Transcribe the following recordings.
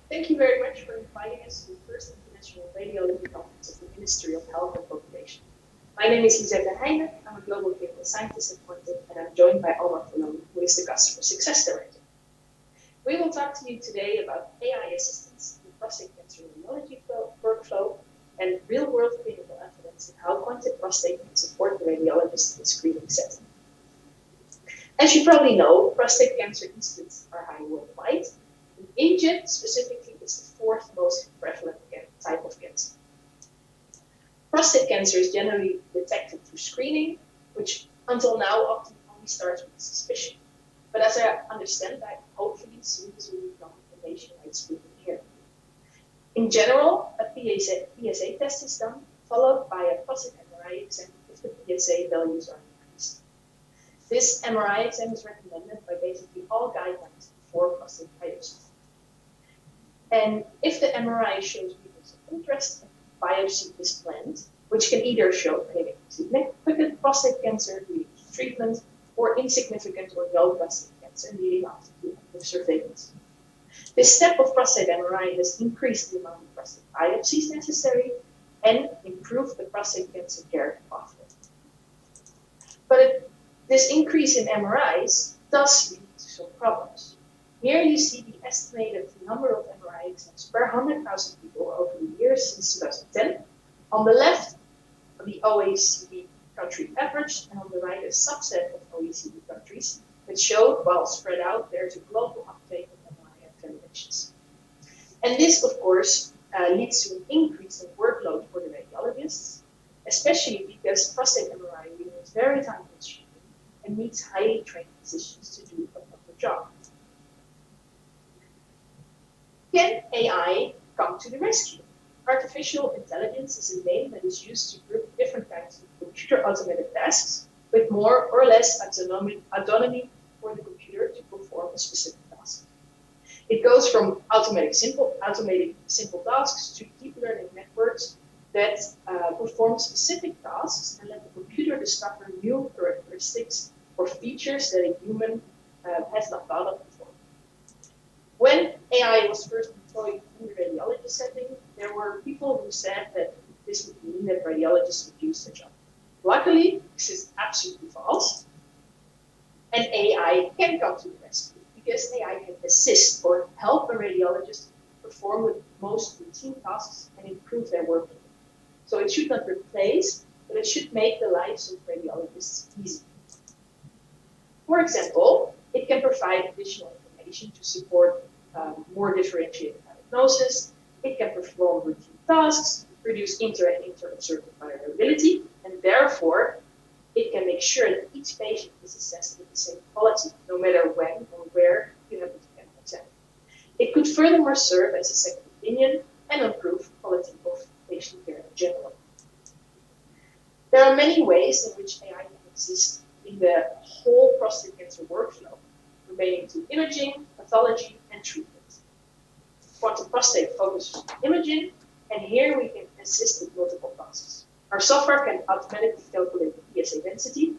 Thank you very much for inviting us to the first International Radiology Conference of the Ministry of Health and Population. My name is Heine. I'm a global clinical scientist at Quantum, and I'm joined by Loon, who is the Customer Success Director. We will talk to you today about AI assistance in prostate cancer radiology workflow and real-world clinical evidence in how Quantum Prostate can support the radiologist in the screening setting. As you probably know, prostate cancer incidents are high worldwide. In India, specifically, is the fourth most prevalent type of cancer. Prostate cancer is generally detected through screening, which until now often only starts with suspicion. But as I understand that, hopefully soon this will become a nationwide screening here. In general, a PSA test is done, followed by a prostate MRI exam if the PSA values are increased. This MRI exam is recommended by basically all guidelines for prostate biopsy. And if the MRI shows weakness of interest, biopsy is planned, which can either show clinically significant prostate cancer leading to treatment, or insignificant or no prostate cancer leading after to active surveillance. This step of prostate MRI has increased the amount of prostate biopsies necessary and improved the prostate cancer care pathway. But this increase in MRIs does lead to some problems. Here you see the estimated number of MRI exams per 100,000 people over the years since 2010. On the left, the OECD country average, and on the right, a subset of OECD countries that showed, while spread out, there's a global uptake of MRI examinations. And this, of course, leads to an increase in workload for the radiologists, especially because prostate MRI is very time-consuming and needs highly trained physicians to do a proper job. Can AI come to the rescue? Artificial intelligence is a name that is used to group different kinds of computer-automated tasks with more or less autonomy for the computer to perform a specific task. It goes from automating simple tasks to deep learning networks that perform specific tasks and let the computer discover new characteristics or features that a human has not thought of before. When AI was first employed in the radiology setting, there were people who said that this would mean that radiologists would lose their job. Luckily, this is absolutely false, and AI can come to the rescue because AI can assist or help a radiologist perform the most routine tasks and improve their workload. So it should not replace, but it should make the lives of radiologists easy. For example, it can provide additional information to support more differentiated diagnosis. It can perform routine tasks, reduce inter- and inter-observer variability, and therefore it can make sure that each patient is assessed with the same quality, no matter when or where you have the chemical exam. It could furthermore serve as a second opinion and improve quality of patient care in general. There are many ways in which AI can assist in the whole prostate cancer workflow, relating to imaging, pathology, and treatment. Quantum Prostate focuses on imaging, and here we can assist with multiple tasks. Our software can automatically calculate the PSA density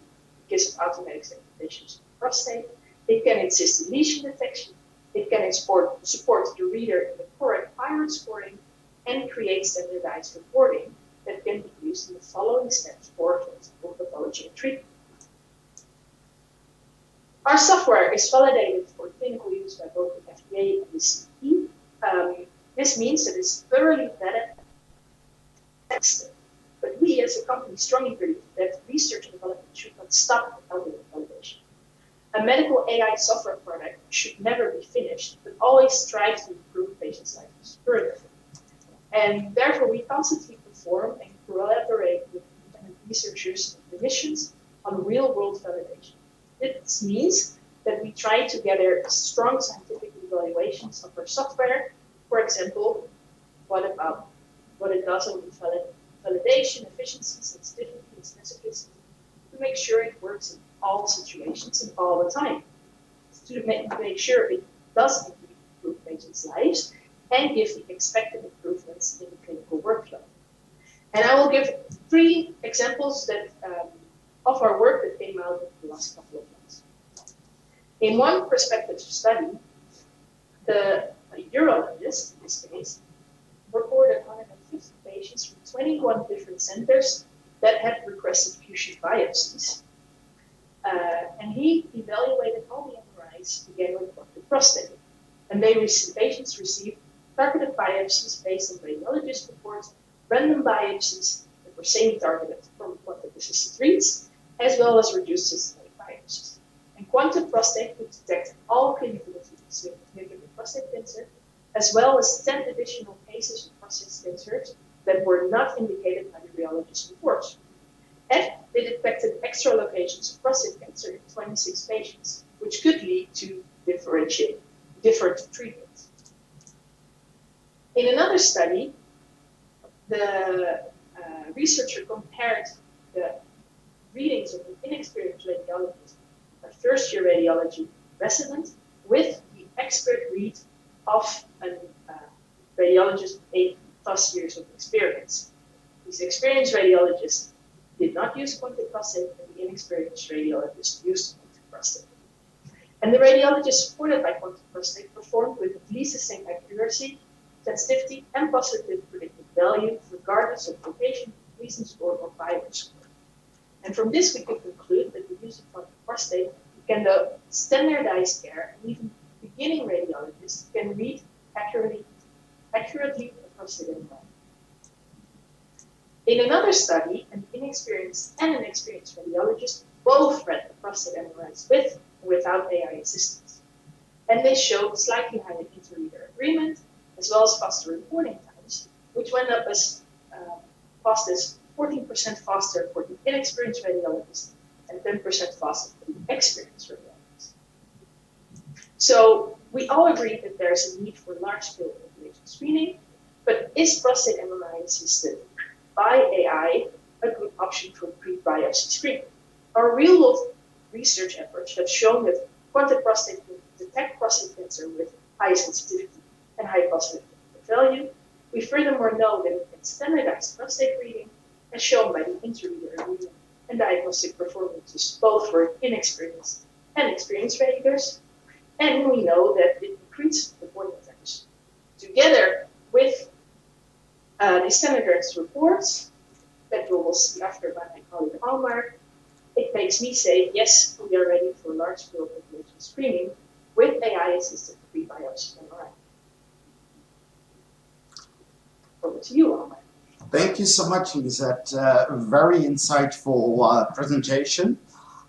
because of automatic segmentations of the prostate. It can assist in lesion detection. It can support the reader in the correct PAARS scoring and create standardized reporting that can be used in the following steps for example, pathology and treatment. Our software is validated for clinical use by both the FDA and the CE. This means that it's thoroughly vetted and tested. But we as a company strongly believe that research and development should not stop at validation. A medical AI software product should never be finished, but always strive to improve patients' lives further. And therefore, we constantly perform and collaborate with independent researchers and clinicians on real-world validation. This means that we try to gather strong scientific evaluations of our software. For example, what it does on validation, efficiency, sensitivity, and specificity, to make sure it works in all situations and all the time. To make sure it does improve patients' lives and give the expected improvements in the clinical workflow. And I will give 3 examples that of our work that came out in the last couple of months. In one prospective study, the a urologist in this case, reported 150 patients from 21 different centers that had requested fusion biopsies. And he evaluated all the MRIs again with quantum prostate. And patients received targeted biopsies based on radiologist reports, random biopsies that were semi-targeted from quantum-assisted reads, as well as reduced systematic biopsies. And quantum prostate could detect all clinically significant prostate cancer, as well as 10 additional cases of prostate cancers that were not indicated by the radiologist reports. And they detected extra locations of prostate cancer in 26 patients, which could lead to different treatments. In another study, the researcher compared the readings of an inexperienced radiologist, a first-year radiology resident, with the expert read of a radiologist with 8+ years of experience. These experienced radiologists did not use quantum prostate, and the inexperienced radiologist used quantum prostate. And the radiologist supported by quantum prostate performed with at least the same accuracy, sensitivity, and positive predictive value, regardless of location, Gleason score, or Viper score. And from this, we could conclude that the use of quantum prostate can standardize care, and even beginning radiologists can read accurately a prostate MRI. In another study, an inexperienced and an experienced radiologist both read the prostate MRIs with and without AI assistance. And they showed slightly higher inter-reader agreement, as well as faster reporting times, which went up as fast as 14% faster for the inexperienced radiologist and 10% faster for the experienced radiologist. So we all agree that there's a need for large-scale population screening, but is prostate MRI assisted by AI a good option for pre-biopsy screening? Our real-world research efforts have shown that quantum prostate can detect prostate cancer with high sensitivity and high positive value. We furthermore know that it can standardize prostate reading, as shown by the inter-reader agreement and diagnostic performances both for inexperienced and experienced readers. And we know that it increases reporting times. Together with the standardized reports that we will see after by my colleague Almar, it makes me say, yes, we are ready for large-scale population screening with AI-assisted pre-biopsy MRI. Over to you, Almar. Thank you so much, Lisette. A very insightful presentation.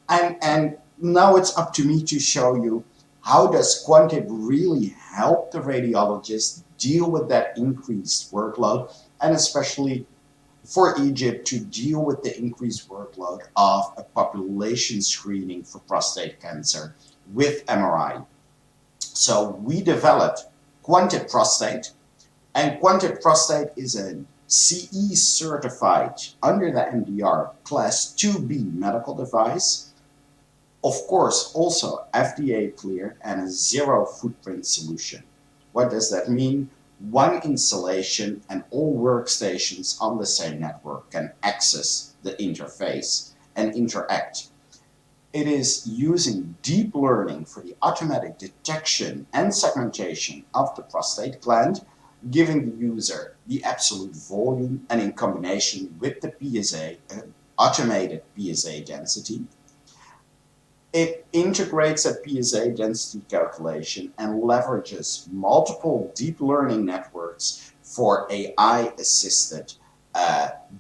And now it's up to me to show you how does quantum really help the radiologist deal with that increased workload, and especially for Egypt to deal with the increased workload of a population screening for prostate cancer with MRI. So we developed quantum prostate, and quantum prostate is a CE certified under the MDR class 2B medical device, of course also FDA cleared and a zero footprint solution. What does that mean? One installation and all workstations on the same network can access the interface and interact. It is using deep learning for the automatic detection and segmentation of the prostate gland, giving the user the absolute volume, and in combination with the PSA, automated PSA density. It integrates a PSA density calculation and leverages multiple deep learning networks for AI-assisted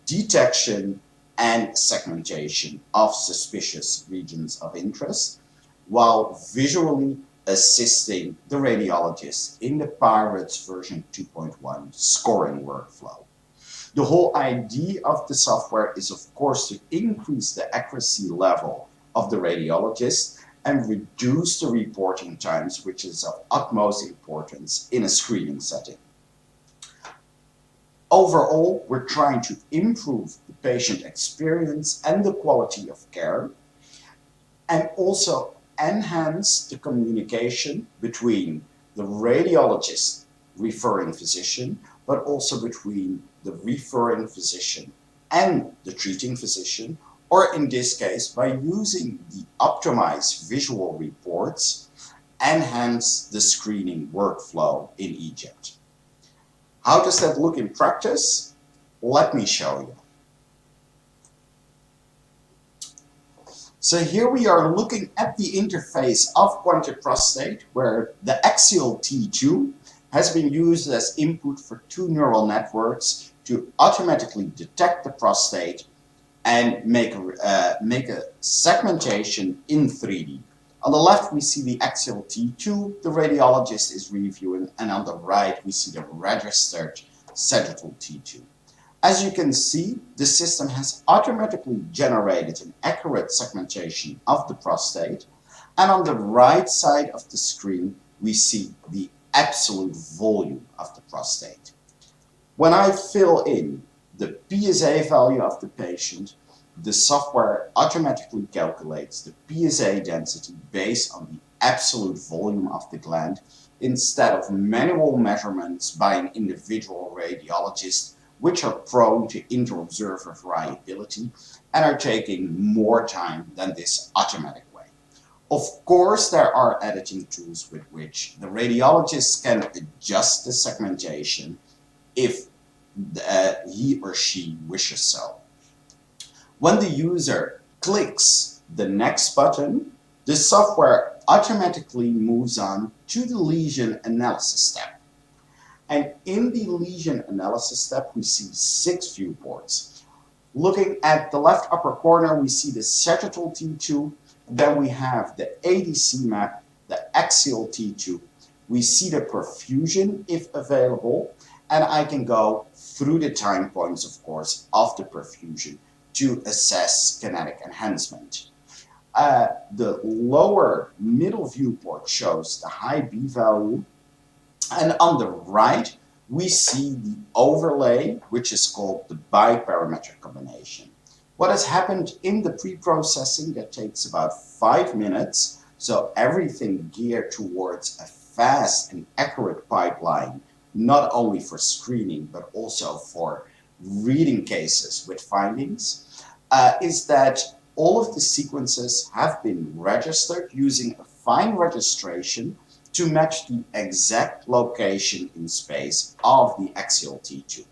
detection and segmentation of suspicious regions of interest, while visually assisting the radiologist in the PAARS version 2.1 scoring workflow. The whole idea of the software is, of course, to increase the accuracy level of the radiologist and reduce the reporting times, which is of utmost importance in a screening setting. Overall, we're trying to improve the patient experience and the quality of care, and also enhance the communication between the radiologist referring physician, but also between the referring physician and the treating physician, or in this case, by using the optimized visual reports enhance the screening workflow in Egypt. How does that look in practice? Let me show you. So here we are looking at the interface of Quantib Prostate, where the axial T2 has been used as input for two neural networks to automatically detect the prostate and make a segmentation in 3D. On the left we see the axial T2 the radiologist is reviewing, and on the right we see the registered sagittal T2. As you can see, the system has automatically generated an accurate segmentation of the prostate, and on the right side of the screen we see the absolute volume of the prostate. When I fill in the PSA value of the patient, the software automatically calculates the PSA density based on the absolute volume of the gland instead of manual measurements by an individual radiologist, which are prone to inter-observer variability and are taking more time than this automatic way. Of course, there are editing tools with which the radiologist can adjust the segmentation if he or she wishes so. When the user clicks the next button, the software automatically moves on to the lesion analysis step. And in the lesion analysis step, we see 6 viewports. Looking at the left upper corner, we see the sagittal T2. Then we have the ADC map, the axial T2. We see the perfusion if available. And I can go through the time points, of course, of the perfusion to assess kinetic enhancement. The lower middle viewport shows the high B value. And on the right, we see the overlay, which is called the biparametric combination. What has happened in the pre-processing, that takes about 5 minutes. So everything geared towards a fast and accurate pipeline, not only for screening, but also for reading cases with findings, is that all of the sequences have been registered using a fine registration to match the exact location in space of the axial T2.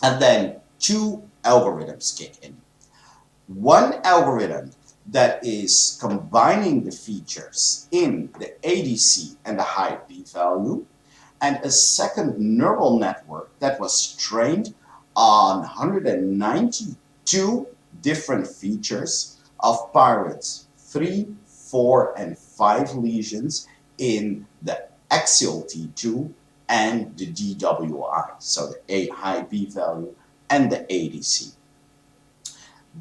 And then 2 algorithms kick in. One algorithm that is combining the features in the ADC and the high P value, and a second neural network that was trained on 192 different features of PAARS 3, 4, and 5 lesions in the axial T2 and the DWI, so the A high B value and the ADC.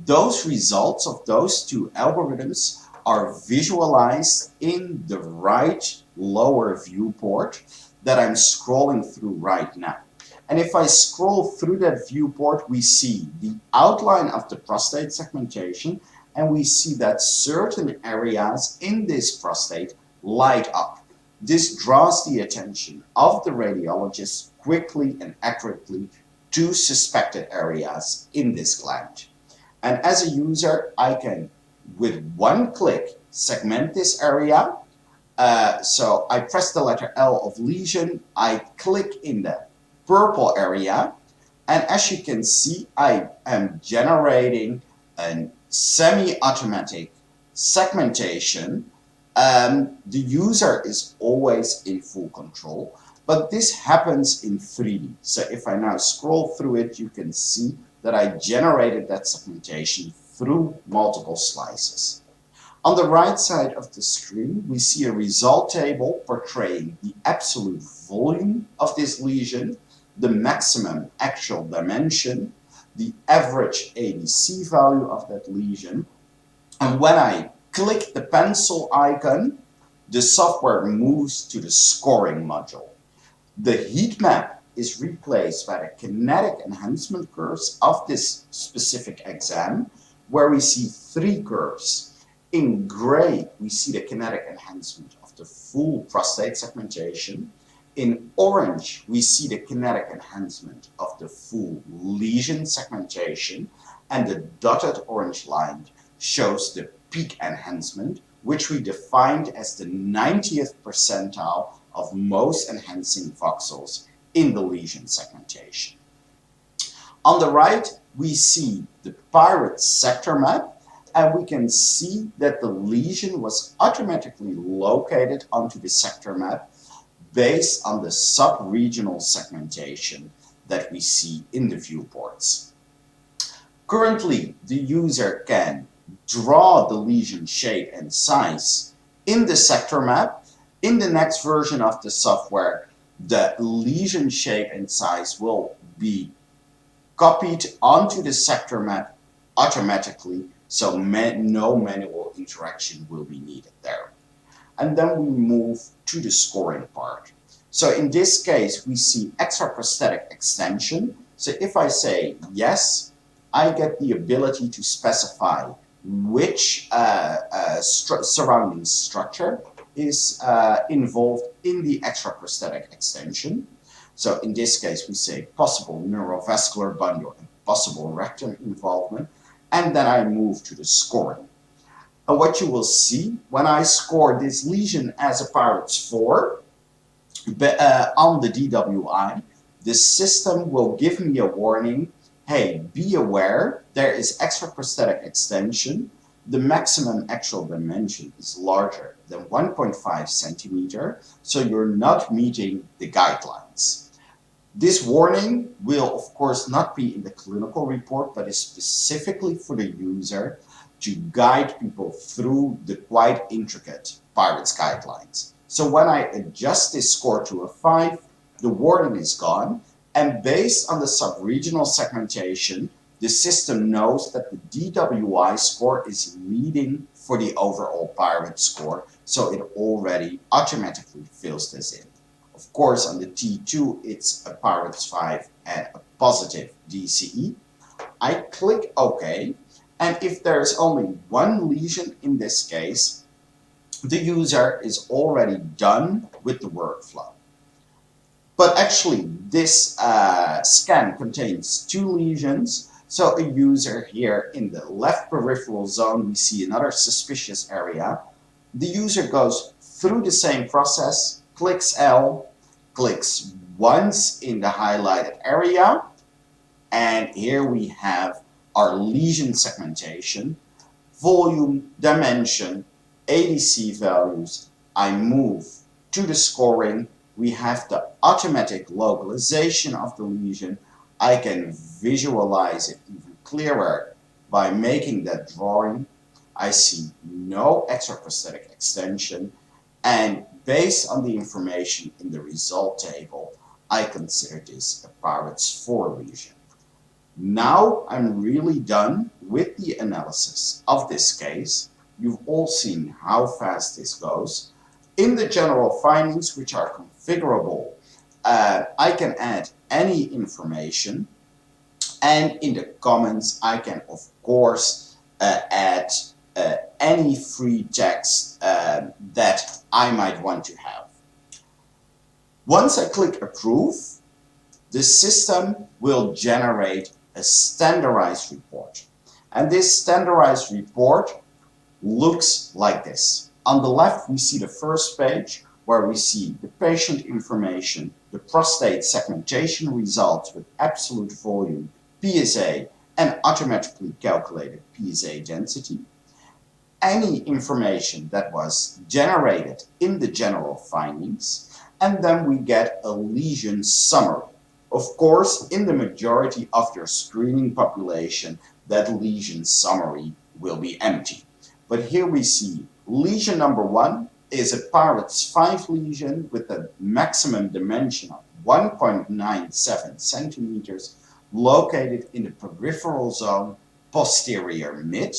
Those results of those 2 algorithms are visualized in the right lower viewport that I'm scrolling through right now. And if I scroll through that viewport, we see the outline of the prostate segmentation, and we see that certain areas in this prostate light up. This draws the attention of the radiologist quickly and accurately to suspected areas in this gland. And as a user, I can, with one click, segment this area. So I press the letter L of lesion, I click in the purple area, and as you can see, I am generating a semi-automatic segmentation. The user is always in full control, but this happens in 3D. So if I now scroll through it, you can see that I generated that segmentation through multiple slices. On the right side of the screen, we see a result table portraying the absolute volume of this lesion, the maximum actual dimension, the average ADC value of that lesion. And when I click the pencil icon, the software moves to the scoring module. The heat map is replaced by the kinetic enhancement curves of this specific exam, where we see 3 curves. In gray, we see the kinetic enhancement of the full prostate segmentation. In orange, we see the kinetic enhancement of the full lesion segmentation, and the dotted orange line shows the peak enhancement, which we defined as the 90th percentile of most enhancing voxels in the lesion segmentation. On the right, we see the PAARS sector map, and we can see that the lesion was automatically located onto the sector map based on the sub-regional segmentation that we see in the viewports. Currently, the user can draw the lesion shape and size in the sector map. In the next version of the software, the lesion shape and size will be copied onto the sector map automatically, so no manual interaction will be needed there. And then we move to the scoring part. So in this case, we see extraprostatic extension. So if I say yes, I get the ability to specify which surrounding structure is involved in the extraprostatic extension. So in this case, we say possible neurovascular bundle and possible rectum involvement, and then I move to the scoring. And what you will see when I score this lesion as a PAARS 4 on the DWI, the system will give me a warning, hey, be aware, there is extraprostatic extension. The maximum actual dimension is larger than 1.5 centimeter, so you're not meeting the guidelines. This warning will, of course, not be in the clinical report, but is specifically for the user to guide people through the quite intricate PAARS guidelines. So when I adjust this score to a 5, the warning is gone, and based on the sub-regional segmentation, the system knows that the DWI score is leading for the overall PAARS score, so it already automatically fills this in. Of course, on the T2, it's a PAARS 5 and a positive DCE. I click OK, and if there's only one lesion in this case, the user is already done with the workflow. But actually, this scan contains 2 lesions. So a user here in the left peripheral zone, we see another suspicious area. The user goes through the same process, clicks L, clicks once in the highlighted area, and here we have our lesion segmentation, volume, dimension, ADC values. I move to the scoring. We have the automatic localization of the lesion. I can visualize it even clearer by making that drawing. I see no extraprostatic extension, and based on the information in the result table, I consider this a PAARS 4 lesion. Now I'm really done with the analysis of this case. You've all seen how fast this goes. In the general findings, which are configurable, I can add any information, and in the comments I can of course add any free text that I might want to have. Once I click approve, the system will generate a standardized report, and this standardized report looks like this. On the left we see the first page where we see the patient information, the prostate segmentation results with absolute volume, PSA, and automatically calculated PSA density. Any information that was generated in the general findings, and then we get a lesion summary. Of course, in the majority of your screening population, that lesion summary will be empty. But here we see lesion number 1 is a PAARS 5 lesion with a maximum dimension of 1.97 centimeters located in the peripheral zone, posterior mid.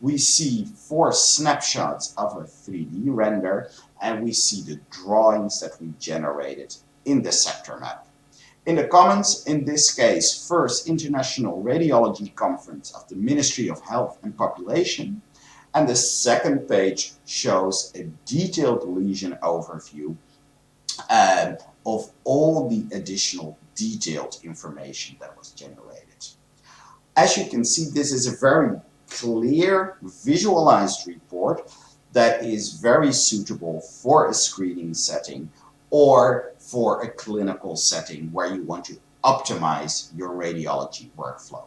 We see 4 snapshots of a 3D render, and we see the drawings that we generated in the sector map. In the comments, in this case, first International Radiology Conference of the Ministry of Health and Population, and the second page shows a detailed lesion overview of all the additional detailed information that was generated. As you can see, this is a very clear, visualized report that is very suitable for a screening setting or for a clinical setting where you want to optimize your radiology workflow.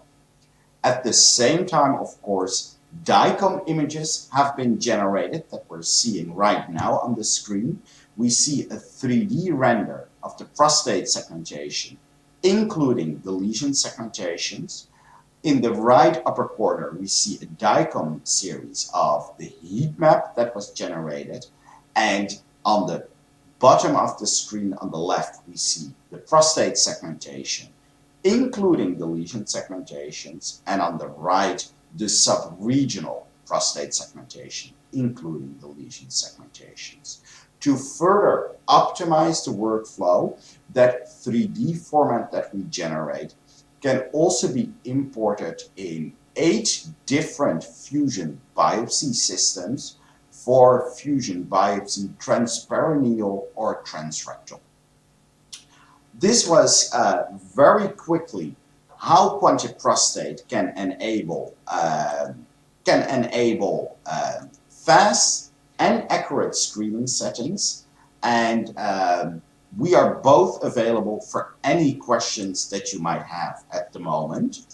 At the same time, of course, DICOM images have been generated that we're seeing right now on the screen. We see a 3D render of the prostate segmentation, including the lesion segmentations. In the right upper corner, we see a DICOM series of the heat map that was generated. And on the bottom of the screen on the left, we see the prostate segmentation, including the lesion segmentations. And on the right, the sub-regional prostate segmentation, including the lesion segmentations. To further optimize the workflow, that 3D format that we generate can also be imported in 8 different fusion biopsy systems for fusion biopsy transperineal or transrectal. This was very quickly how Quantib Prostate can enable fast and accurate screening settings, and we are both available for any questions that you might have at the moment.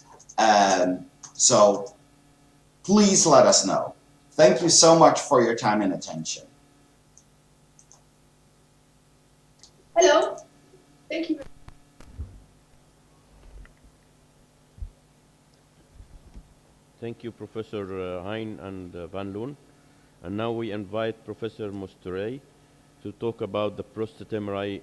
So please let us know. Thank you so much for your time and attention. Hello. Thank you. Thank you, Professor Heine and Van Loon. And now we invite Professor Mosterey to talk about the prostate MRI